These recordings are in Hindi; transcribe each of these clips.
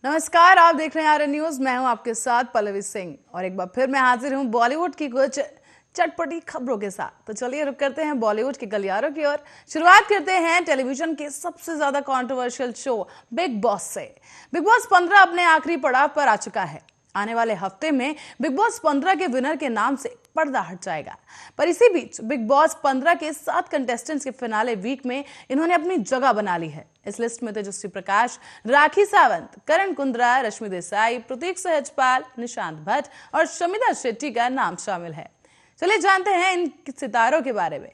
नमस्कार, आप देख रहे हैं आर्यन न्यूज। मैं हूं आपके साथ पल्लवी सिंह और एक बार फिर मैं हाजिर हूं बॉलीवुड की कुछ चटपटी खबरों के साथ। तो चलिए रुक करते हैं बॉलीवुड के गलियारों की ओर। शुरुआत करते हैं टेलीविजन के सबसे ज्यादा कंट्रोवर्शियल शो बिग बॉस से। बिग बॉस 15 अपने आखिरी पड़ाव पर आ चुका है। आने वाले हफ्ते में बिग बॉस 15 के विनर के नाम से पर्दा हट जाएगा। पर इसी बीच बिग बॉस 15 के 7 कंटेस्टेंट्स के फिनाले वीक में इन्होंने अपनी जगह बना ली है। इस लिस्ट में तेजस्वी प्रकाश, राखी सावंत, करण कुंद्रा, रश्मि देसाई, प्रतीक सहजपाल, निशांत भट्ट और शमिता शेट्टी का नाम शामिल है। चलिए जानते हैं इन सितारों के बारे में।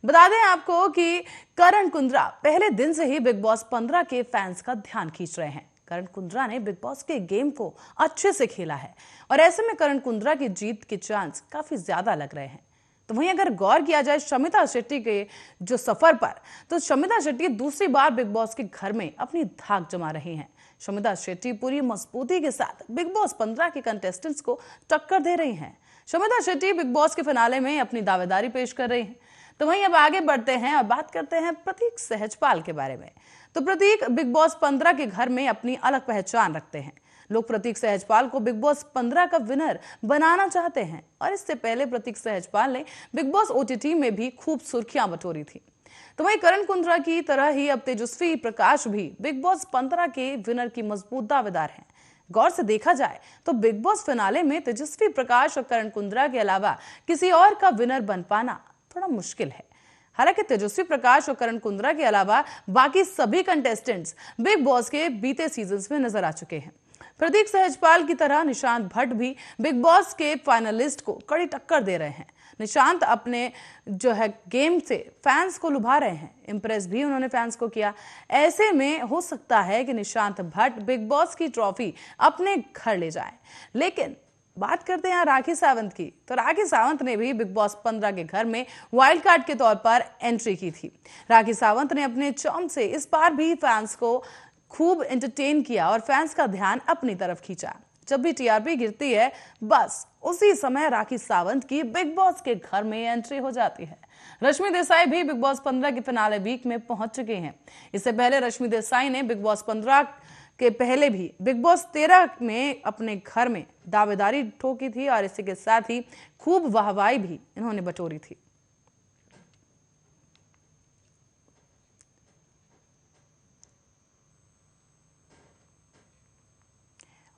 बता दें आपको कि करण कुंद्रा पहले दिन से ही बिग बॉस 15 के फैंस का ध्यान खींच रहे हैं। करण कुंद्रा ने बिग बॉस के गेम को अच्छे से खेला है और ऐसे में करण कुंद्रा की जीत के चांस काफी ज्यादा लग रहे हैं। तो वहीं अगर गौर किया जाए शमिता शेट्टी के जो सफर पर, तो शमिता शेट्टी दूसरी बार बिग बॉस के घर में अपनी धाक जमा रही हैं। शमिता शेट्टी पूरी मजबूती के साथ बिग बॉस 15 के कंटेस्टेंट्स को टक्कर दे रही हैं। शमिता शेट्टी बिग बॉस के फिनाले में अपनी दावेदारी पेश कर रही हैं। तो वहीं अब आगे बढ़ते हैं और बात करते हैं प्रतीक सहजपाल के बारे में। तो प्रतीक बिग बॉस 15 के घर में अपनी अलग पहचान रखते हैं। लोग प्रतीक सहजपाल को बिग बॉस 15 का विनर बनाना चाहते हैं और इससे पहले प्रतीक सहजपाल ने बिग बॉस ओटीटी में भी खूब सुर्खियां बटोरी थी। तो वहीं करण कुंद्रा की तरह ही अब तेजस्वी प्रकाश भी बिग बॉस 15 के विनर की मजबूत दावेदार हैं। गौर से देखा जाए तो बिग बॉस फिनाले में तेजस्वी प्रकाश और करण कुंद्रा के अलावा किसी और का विनर बन पाना थोड़ा मुश्किल है। हालांकि तेजस्वी प्रकाश और करण कुंद्रा के अलावा बाकी सभी कंटेस्टेंट्स बिग बॉस के बीते सीजन्स में नजर आ चुके हैं। प्रतीक सहजपाल की तरह निशांत भट्ट भी बिग बॉस के फाइनलिस्ट को कड़ी टक्कर दे रहे हैं। निशांत अपने गेम से फैंस को लुभा रहे हैं, इंप्रेस भी उन्होंने फैंस को किया। ऐसे में हो सकता है कि निशांत भट्ट बिग बॉस की ट्रॉफी अपने घर ले जाए। लेकिन बात करते हैं राखी सावंत की। तो राखी सावंत ने भी बिग बॉस 15 के घर में वाइल्ड कार्ड के तौर पर एंट्री की थी। राखी सावंत ने अपने चॉम से इस बार भी फैंस को खूब एंटरटेन किया और फैंस का ध्यान अपनी तरफ खींचा। जब भी टीआरपी गिरती है, बस उसी समय राखी सावंत की बिग बॉस के घर में एंट्री हो जाती है। रश्मि देसाई भी बिग बॉस 15 के फिनाले वीक में पहुंच चुके हैं। इससे पहले रश्मि देसाई ने बिग बॉस 15 के पहले भी बिग बॉस 13 में अपने घर में दावेदारी ठोकी थी और इसी के साथ ही खूब वाहवाही भी इन्होंने बटोरी थी।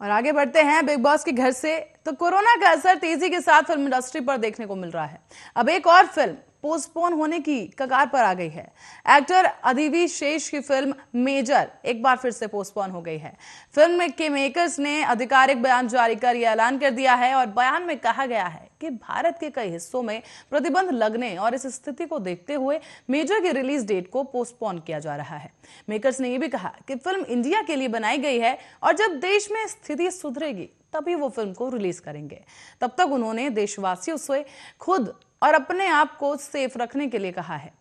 और आगे बढ़ते हैं बिग बॉस के घर से। तो कोरोना का असर तेजी के साथ फिल्म इंडस्ट्री पर देखने को मिल रहा है। अब एक और फिल्म पोस्टपोन होने की कगार पर आ गई है। एक्टर अदिति शेष की फिल्म मेजर एक बार फिर से पोस्टपोन हो गई है। फिल्म के मेकर्स ने आधिकारिक बयान जारी कर यह ऐलान कर दिया है और बयान में कहा गया है कि भारत के कई हिस्सों में प्रतिबंध लगने और इस स्थिति को देखते हुए मेजर की रिलीज डेट को पोस्टपोन किया जा रहा है। मेकर्स ने यह भी कहा कि फिल्म इंडिया के लिए बनाई गई है और जब देश में स्थिति सुधरेगी तभी वो फिल्म को रिलीज करेंगे। तब तक उन्होंने देशवासियों से खुद और अपने आप को सेफ रखने के लिए कहा है।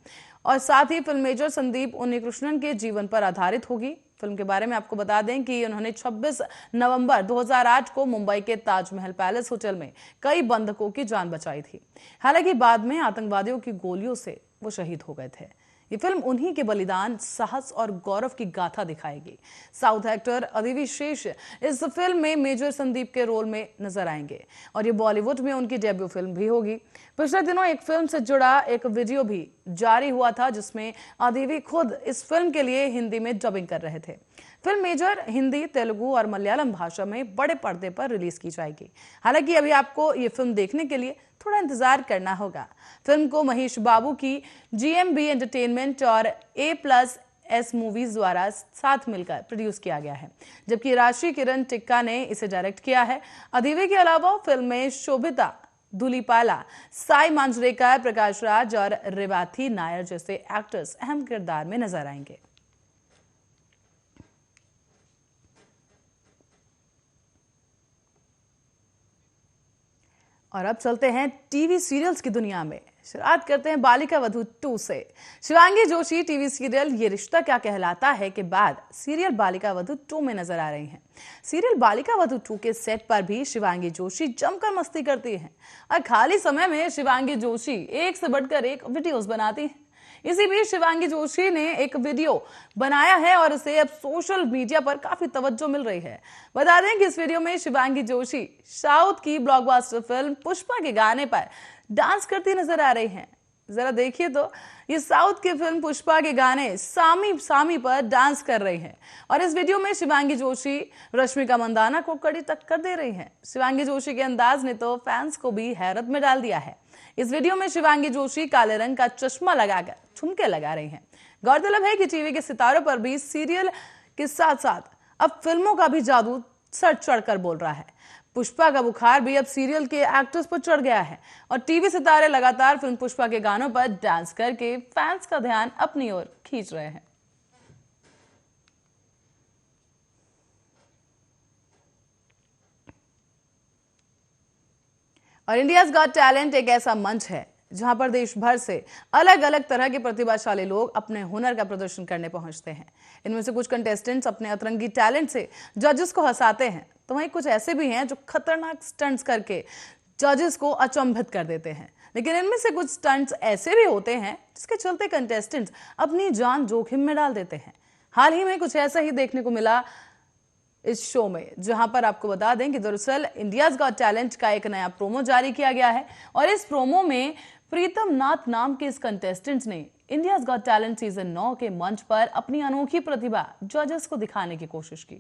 और साथ ही फिल्म मेजर संदीप उन्नीकृष्णन के जीवन पर आधारित होगी। फिल्म के बारे में आपको बता दें कि उन्होंने 26 नवंबर 2008 को मुंबई के ताजमहल पैलेस होटल में कई बंधकों की जान बचाई थी। हालांकि बाद में आतंकवादियों की गोलियों से वो शहीद हो गए थे। ये फिल्म उन्हीं के बलिदान, साहस और गौरव की गाथा दिखाएगी। साउथ एक्टर अदिति शेष इस फिल्म में मेजर संदीप के रोल में नजर आएंगे और ये बॉलीवुड में उनकी डेब्यू फिल्म भी होगी। पिछले दिनों एक फिल्म से जुड़ा एक वीडियो भी जारी हुआ था जिसमें अदिति खुद इस फिल्म के लिए हिंदी में डबिंग कर रहे थे। फिल्म मेजर हिंदी, तेलुगु और मलयालम भाषा में बड़े पर्दे पर रिलीज की जाएगी। हालांकि अभी आपको ये फिल्म देखने के लिए थोड़ा इंतजार करना होगा। फिल्म को महेश बाबू की जीएमबी एंटरटेनमेंट और A+S मूवीज द्वारा साथ मिलकर प्रोड्यूस किया गया है, जबकि राशि किरण टिक्का ने इसे डायरेक्ट किया है। अदिति के अलावा फिल्म में शोभिता धुलीपाला, साई मांजरेकर, प्रकाश राज और रेवाथी नायर जैसे एक्टर्स अहम किरदार में नजर आएंगे। और अब चलते हैं टीवी सीरियल्स की दुनिया में। शुरुआत करते हैं बालिका वधू 2 से। शिवांगी जोशी टीवी सीरियल ये रिश्ता क्या कहलाता है के बाद सीरियल बालिका वधू 2 में नजर आ रही हैं। सीरियल बालिका वधू 2 के सेट पर भी शिवांगी जोशी जमकर मस्ती करती हैं और खाली समय में शिवांगी जोशी एक से बढ़कर एक वीडियोस बनाती हैं। इसी बीच शिवांगी जोशी ने एक वीडियो बनाया है और उसे अब सोशल मीडिया पर काफी तवज्जो मिल रही है। बता दें कि इस वीडियो में शिवांगी जोशी साउथ की ब्लॉकबस्टर फिल्म पुष्पा के गाने पर डांस करती नजर आ रही हैं। जरा देखिए तो ये साउथ की फिल्म पुष्पा के गाने सामी सामी पर डांस कर रही हैं और इस वीडियो में शिवांगी जोशी रश्मिका मंदाना को कड़ी टक्कर दे रही हैं। शिवांगी जोशी के अंदाज ने तो फैंस को भी हैरत में डाल दिया है। इस वीडियो में शिवांगी जोशी काले रंग का चश्मा लगाकर ठुमके लगा रही हैं। गौरतलब है कि टीवी के सितारों पर भी सीरियल के साथ साथ अब फिल्मों का भी जादू सर चढ़कर बोल रहा है। पुष्पा का बुखार भी अब सीरियल के एक्टर्स पर चढ़ गया है और टीवी सितारे लगातार फिल्म पुष्पा के गानों पर डांस करके फैंस का ध्यान अपनी ओर खींच रहे हैं। और इंडियाज गॉट टैलेंट एक ऐसा मंच है जहां पर देश भर से अलग अलग तरह के प्रतिभाशाली लोग अपने हुनर का प्रदर्शन करने पहुंचते हैं। इनमें से कुछ कंटेस्टेंट्स अपने अतरंगी टैलेंट से जजेस को हंसाते हैं, तो वहीं कुछ ऐसे भी हैं जो खतरनाक स्टंट्स करके जजेस को अचंभित कर देते हैं। लेकिन इनमें से कुछ स्टंट्स ऐसे भी होते हैं जिसके चलते कंटेस्टेंट्स अपनी जान जोखिम में डाल देते हैं। हाल ही में कुछ ऐसा ही देखने को मिला इस शो में, जहां पर आपको बता दें कि दरअसल इंडियाज गॉट टैलेंट का एक नया प्रोमो जारी किया गया है और इस प्रोमो में प्रीतम नाथ नाम के इस कंटेस्टेंट ने इंडियाज गॉट टैलेंट सीजन 9 के मंच पर अपनी अनोखी प्रतिभा जजेस को दिखाने की कोशिश की।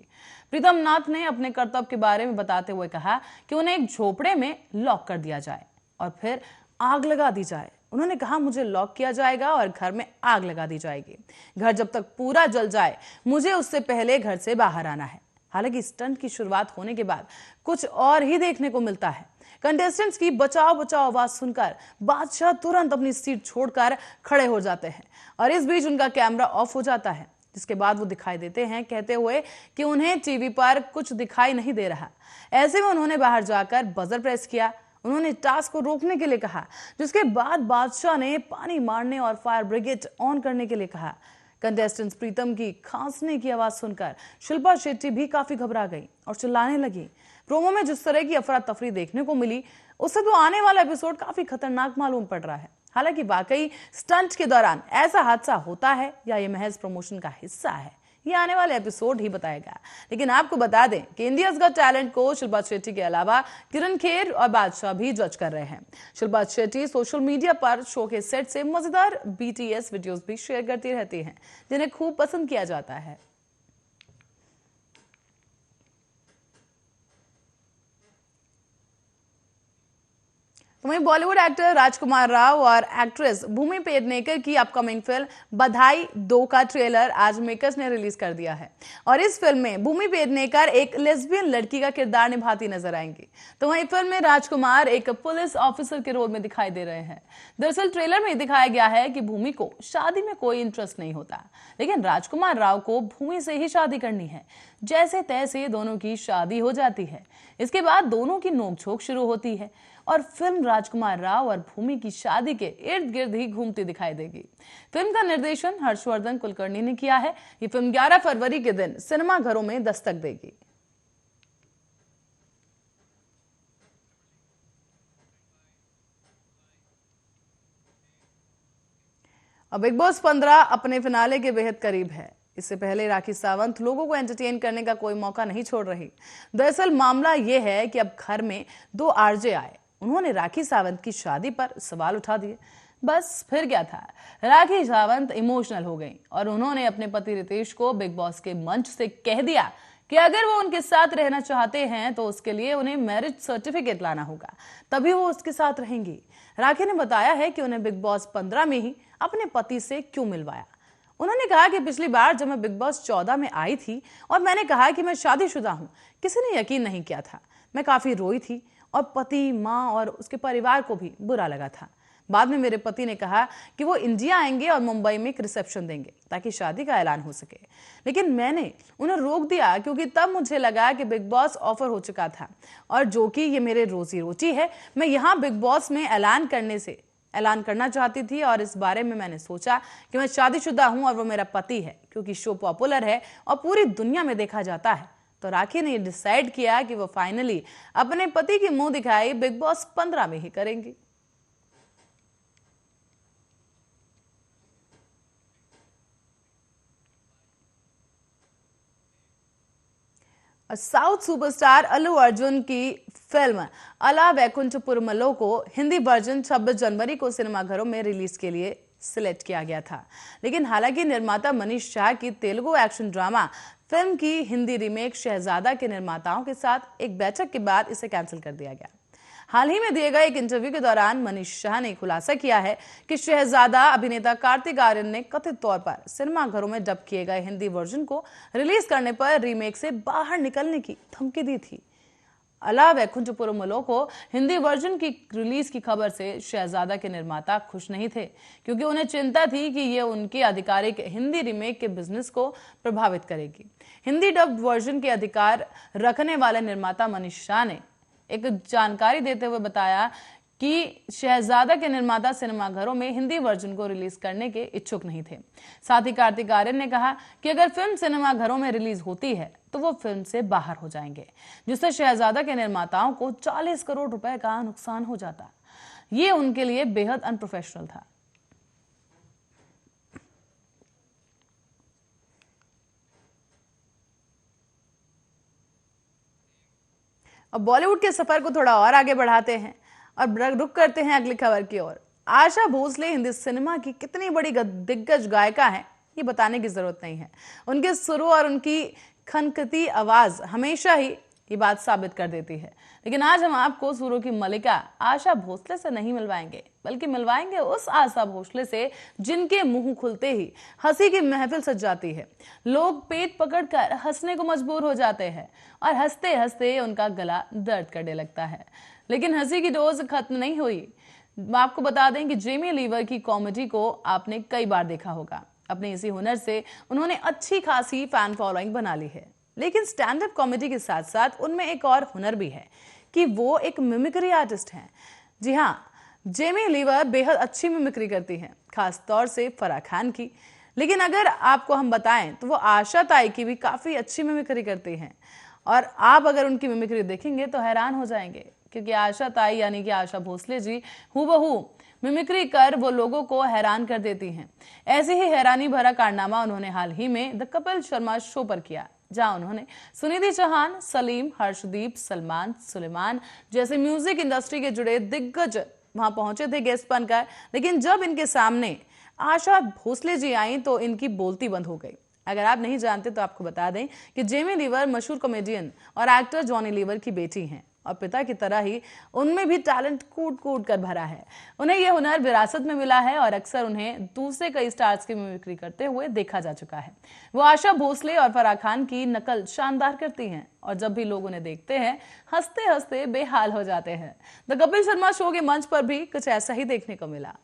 प्रीतम नाथ ने अपने कर्तव्य के बारे में बताते हुए कहा कि उन्हें एक झोपड़े में लॉक कर दिया जाए और फिर आग लगा दी जाए। उन्होंने कहा, मुझे लॉक किया जाएगा और घर में आग लगा दी जाएगी। घर जब तक पूरा जल जाए मुझे उससे पहले घर से बाहर आना है। हालांकि स्टंट की शुरुआत होने के बाद कुछ और ही देखने को मिलता है। कंटेस्टेंट्स की बचाओ बचाओ आवाज सुनकर बादशाह तुरंत अपनी सीट छोड़कर खड़े हो जाते हैं और इस बीच उनका कैमरा ऑफ हो जाता है, जिसके बाद वो दिखाई देते हैं कहते हुए कि उन्हें टीवी पर कुछ दिखाई नहीं दे रहा। ऐसे में उन्होंने बाहर जाकर बजर प्रेस किया। उन्होंने टास्क को रोकने के लिए कहा, जिसके बाद बादशाह ने पानी मारने और फायर ब्रिगेड ऑन करने के लिए कहा। कंटेस्टेंट्स प्रीतम की खांसने की आवाज सुनकर शिल्पा शेट्टी भी काफी घबरा गई और चिल्लाने लगी। प्रोमो में जिस तरह की अफरा तफरी देखने को मिली उससे तो आने वाला एपिसोड काफी खतरनाक मालूम पड़ रहा है। हालांकि वाकई स्टंट के दौरान ऐसा हादसा होता है या ये महज प्रमोशन का हिस्सा है, ये आने वाले एपिसोड ही बताएगा। लेकिन आपको बता दें कि इंडियाज गॉट टैलेंट को शिल्पा शेट्टी के अलावा किरण खेर और बादशाह भी जज कर रहे हैं। शिल्पा शेट्टी सोशल मीडिया पर शो के सेट से मजेदार BTS वीडियोस भी शेयर करती रहती हैं, जिन्हें खूब पसंद किया जाता है। वहीं बॉलीवुड एक्टर राजकुमार राव और एक्ट्रेस भूमि पेडनेकर की अपकमिंग फिल्म बधाई 2 का ट्रेलर आज मेकर्स ने रिलीज कर दिया है और इस फिल्म में भूमि पेडनेकर एक लेस्बियन लड़की का किरदार निभाती नजर आएंगी, तो वहीं फिल्म में राजकुमार एक पुलिस ऑफिसर के रोल में दिखाई दे रहे हैं। दरअसल ट्रेलर में दिखाया गया है कि भूमि को शादी में कोई इंटरेस्ट नहीं होता, लेकिन राजकुमार राव को भूमि से ही शादी करनी है। जैसे तैसे दोनों की शादी हो जाती है। इसके बाद दोनों की नोकझोंक शुरू होती है और फिल्म राजकुमार राव और भूमि की शादी के इर्द गिर्द ही घूमती दिखाई देगी। फिल्म का निर्देशन हर्षवर्धन कुलकर्णी ने किया है। ये फिल्म 11 फरवरी के दिन सिनेमाघरों में दस्तक देगी। अब बिग बॉस 15 अपने फिनाले के बेहद करीब है। इससे पहले राखी सावंत लोगों को एंटरटेन करने का कोई मौका नहीं छोड़ रही। दरअसल मामला यह है कि अब घर में 2 आरजे आए। उन्होंने राखी सावंत की शादी पर सवाल उठा दिए। बस फिर क्या था, राखी सावंत इमोशनल हो गई और उन्होंने अपने पति रितेश को बिग बॉस के मंच से कह दिया कि अगर वो उनके साथ रहना चाहते हैं तो उसके लिए उन्हें मैरिज सर्टिफिकेट लाना होगा, तभी वो उसके साथ रहेंगी। राखी ने बताया है कि उन्हें बिग बॉस 15 में ही अपने पति से क्यों मिलवाया। उन्होंने कहा कि पिछली बार जब मैं बिग बॉस 14 में आई थी और मैंने कहा कि मैं शादीशुदा हूं, किसी ने यकीन नहीं किया था। मैं काफी रोई थी और पति, माँ और उसके परिवार को भी बुरा लगा था। बाद में मेरे पति ने कहा कि वो इंडिया आएंगे और मुंबई में एक रिसेप्शन देंगे ताकि शादी का ऐलान हो सके, लेकिन मैंने उन्हें रोक दिया क्योंकि तब मुझे लगा कि बिग बॉस ऑफर हो चुका था और जो कि ये मेरे रोजी रोटी है, मैं यहाँ बिग बॉस में ऐलान करना चाहती थी और इस बारे में मैंने सोचा कि मैं शादीशुदा हूं और वो मेरा पति है, क्योंकि शो पॉपुलर है और पूरी दुनिया में देखा जाता है। तो राखी ने डिसाइड किया कि वो फाइनली अपने पति की मुंह दिखाई बिग बॉस 15 में ही करेंगी। और साउथ सुपरस्टार अल्लू अर्जुन की फिल्म अला वैकुंठपुरमलो को हिंदी वर्जन 26 जनवरी को सिनेमाघरों में रिलीज के लिए सिलेक्ट किया गया था। लेकिन हालांकि निर्माता मनीष शाह की तेलुगु एक्शन ड्रामा फिल्म की हिंदी रीमेक शहजादा के निर्माताओं के साथ एक बैठक के बाद इसे कैंसिल कर दिया गया। हाल ही में दिए गए एक इंटरव्यू के दौरान मनीष शाह ने खुलासा किया है कि शहजादा अभिनेता कार्तिक आर्यन ने कथित तौर पर सिनेमाघरों में डब किए गए हिंदी वर्जन को रिलीज करने पर रीमेक से बाहर निकलने की धमकी दी थी। अला वैकुंठपुरमलो को हिंदी वर्जन की रिलीज की खबर से शहजादा के निर्माता खुश नहीं थे, क्योंकि उन्हें चिंता थी कि ये उनकी आधिकारिक हिंदी रीमेक के बिजनेस को प्रभावित करेगी। हिंदी डब्ड वर्जन के अधिकार रखने वाले निर्माता मनीष शाह ने एक जानकारी देते हुए बताया कि शहजादा के निर्माता सिनेमाघरों में हिंदी वर्जन को रिलीज करने के इच्छुक नहीं थे। साथ ही कार्तिक आर्यन ने कहा कि अगर फिल्म सिनेमाघरों में रिलीज होती है तो वो फिल्म से बाहर हो जाएंगे, जिससे शहजादा के निर्माताओं को 40 करोड़ रुपए का नुकसान हो जाता। ये उनके लिए बेहद अनप्रोफेशनल था। अब बॉलीवुड के सफर को थोड़ा और आगे बढ़ाते हैं और रुक करते हैं अगली खबर की ओर। आशा भोसले हिंदी सिनेमा की कितनी बड़ी दिग्गज गायिका हैं, ये बताने की जरूरत नहीं है। उनके सुरों और उनकी खनकती आवाज हमेशा ही ये बात साबित कर देती है। लेकिन आज हम आपको सुरों की मलिका आशा भोसले से नहीं मिलवाएंगे, बल्कि मिलवाएंगे उस आशा भोसले से जिनके मुंह खुलते ही हंसी की महफिल सज जाती है। लोग पेट पकड़कर हंसने को मजबूर हो जाते हैं और हंसते हंसते उनका गला दर्द करने लगता है। लेकिन हंसी की डोज खत्म नहीं हुई। आपको बता दें कि जेमी लीवर की कॉमेडी को आपने कई बार देखा होगा। अपने इसी हुनर से उन्होंने अच्छी खासी फैन फॉलोइंग बना ली है। लेकिन स्टैंड अप कॉमेडी के साथ साथ उनमें एक और हुनर भी है कि वो एक मिमिक्री आर्टिस्ट हैं। जी हाँ, जेमी लीवर बेहद अच्छी मिमिक्री करती हैं, खास तौर से फराह खान की। लेकिन अगर आपको हम बताएं तो वो आशा ताई की भी काफी अच्छी मिमिक्री करती हैं। और आप अगर उनकी मिमिक्री देखेंगे तो हैरान हो जाएंगे, क्योंकि आशा ताई यानी कि आशा भोसले जी हूबहू मिमिक्री कर वो लोगों को हैरान कर देती हैं। ऐसे ही हैरानी भरा कारनामा उन्होंने हाल ही में द कपिल शर्मा शो पर किया, जहां उन्होंने सुनिधि चौहान, सलीम, हर्षदीप, सलमान, सुलेमान जैसे म्यूजिक इंडस्ट्री के जुड़े दिग्गज वहां पहुंचे थे गेस्ट बनकर। लेकिन जब इनके सामने आशा भोसले जी आई तो इनकी बोलती बंद हो गई। अगर आप नहीं जानते तो आपको बता दें कि जेमी लीवर मशहूर कॉमेडियन और एक्टर जॉनी लीवर की बेटी हैं और पिता की तरह ही उनमें भी टैलेंट कूट कूट कर भरा है। उन्हें यह हुनर विरासत में मिला है और अक्सर उन्हें दूसरे कई स्टार्स की मिमिक्री करते हुए देखा जा चुका है। वो आशा भोसले और फराह खान की नकल शानदार करती हैं और जब भी लोग उन्हें देखते हैं हंसते हंसते बेहाल हो जाते हैं। द कपिल शर्मा शो के मंच पर भी कुछ ऐसा ही देखने को मिला।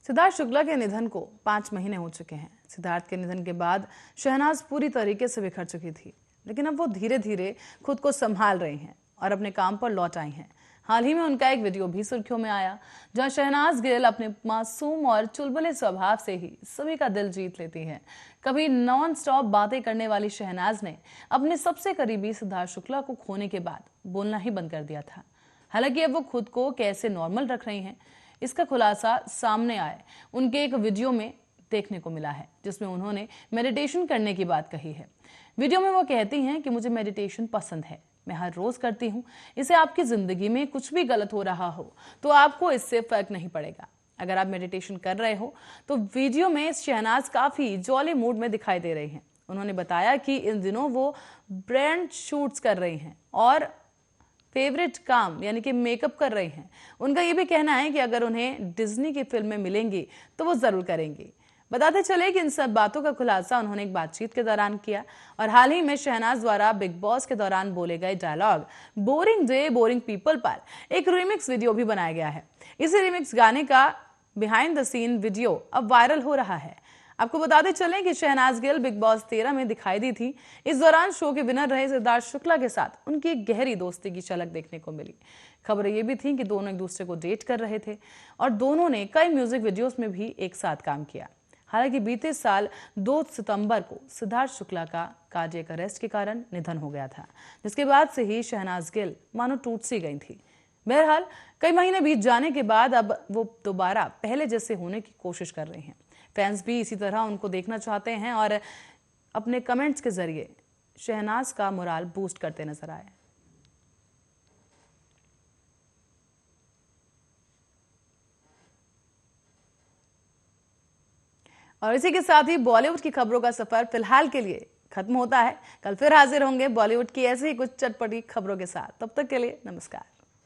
सिद्धार्थ शुक्ला के निधन को 5 महीने हो चुके हैं। सिद्धार्थ के निधन के बाद शहनाज पूरी तरीके से बिखर चुकी थी, लेकिन अब वो धीरे धीरे खुद को संभाल रही हैं और अपने काम पर लौट आई हैं। हाल ही में उनका एक वीडियो भी सुर्खियों में आया, जहां शहनाज गिल अपने मासूम और चुलबुले स्वभाव से ही सभी का दिल जीत लेती हैं। कभी नॉन स्टॉप बातें करने वाली शहनाज ने अपने सबसे करीबी सिद्धार्थ शुक्ला को खोने के बाद बोलना ही बंद कर दिया था। हालांकि अब वो खुद को कैसे नॉर्मल रख रही हैं, इसका खुलासा सामने आए उनके एक वीडियो में देखने को मिला है, जिसमें उन्होंने मेडिटेशन करने की बात कही है। वीडियो में वो कहती हैं कि मुझे मेडिटेशन पसंद है, मैं हर रोज करती हूँ। इसे आपकी जिंदगी में कुछ भी गलत हो रहा हो तो आपको इससे फर्क नहीं पड़ेगा। अगर आप मेडिटेशन कर रहे हो तो वीडियो में शहनाज काफी जॉली मूड में दिखाई दे रही हैं। उन्होंने बताया कि इन दिनों वो ब्रांड शूट्स कर रही हैं और फेवरेट काम यानी कि मेकअप कर रही हैं। उनका ये भी कहना है कि अगर उन्हें डिज्नी की फिल्में मिलेंगी तो वो जरूर करेंगी। बताते चले कि इन सब बातों का खुलासा उन्होंने एक बातचीत के दौरान किया और हाल ही में शहनाज द्वारा बिग बॉस के दौरान बोले गए dialogue boring day boring people पर एक रिमिक्स वीडियो भी बनाया गया है। इसी रिमिक्स गाने का बिहाइंड द सीन वीडियो अब वायरल हो रहा है। आपको बताते चलें कि शहनाज गिल बिग बॉस 13 में दिखाई दी थी। इस दौरान शो के विनर रहे सिद्धार्थ शुक्ला के साथ उनकी एक गहरी दोस्ती की झलक देखने को मिली। खबरें ये भी थी कि दोनों एक दूसरे को डेट कर रहे थे और दोनों ने कई म्यूजिक वीडियोस में भी एक साथ काम किया। हालांकि बीते साल 2 सितंबर को सिद्धार्थ शुक्ला का कार्डियक अरेस्ट के कारण निधन हो गया था, जिसके बाद से ही शहनाज गिल मानो टूट सी गई थी। बहरहाल कई महीने बीत जाने के बाद अब वो दोबारा पहले जैसे होने की कोशिश कर रहे हैं। फैंस भी इसी तरह उनको देखना चाहते हैं और अपने कमेंट्स के जरिए शहनाज का मोराल बूस्ट करते नजर आए। और इसी के साथ ही बॉलीवुड की खबरों का सफर फिलहाल के लिए खत्म होता है। कल फिर हाजिर होंगे बॉलीवुड की ऐसी ही कुछ चटपटी खबरों के साथ। तब तक के लिए नमस्कार।